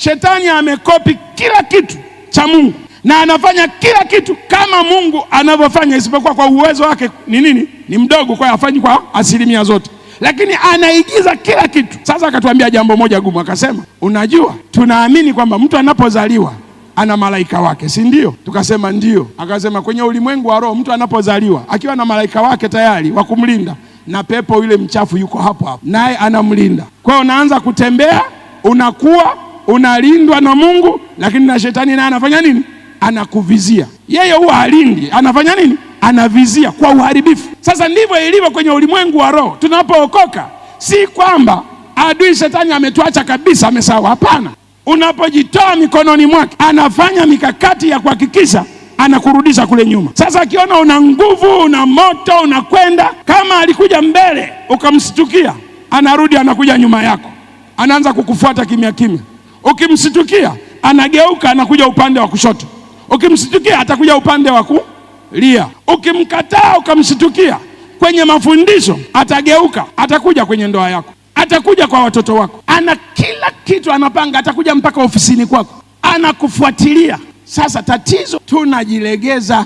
Shetani amekopi kila kitu cha Mungu na anafanya kila kitu kama Mungu anavyofanya, isipokuwa kwa uwezo wake ni nini? Ni mdogo, kwa hafanyi kwa asilimia zote, lakini anaigiza kila kitu. Sasa akatuambia jambo moja gumu, akasema, unajua tunaamini kwamba mtu anapozaliwa ana malaika wake, si ndio? Tukasema ndio. Akasema kwenye ulimwengu wa roho mtu anapozaliwa akiwa na malaika wake tayari wa kumlinda, na pepo yule mchafu yuko hapo hapo naye anamlinda. Kwa hiyo unaanza kutembea, unakuwa unalindwa na Mungu, lakini na shetani naye anafanya nini? Anakuvizia. Yeye huwa halindi, anafanya nini? Anavizia kwa uharibifu. Sasa ndivyo ilivyo kwenye ulimwengu wa roho. Tunapookoka si kwamba adui shetani ametuacha kabisa, amesahau. Hapana. Unapojitoa mikononi mwake, anafanya mikakati ya kuhakikisha anakurudisha kule nyuma. Sasa akiona una nguvu, una moto, unakwenda, kama alikuja mbele ukamshtukia, anarudi anakuja nyuma yako, anaanza kukufuata kimya kimya. Ukimshtukia anageuka, anakuja upande wa kushoto. Ukimshtukia atakuja upande wa kulia. Ukimkataa ukamshtukia kwenye mafundisho, atageuka, atakuja kwenye ndoa yako, atakuja kwa watoto wako, ana kila kitu anapanga, atakuja mpaka ofisini kwako, anakufuatilia. Sasa tatizo tunajilegeza.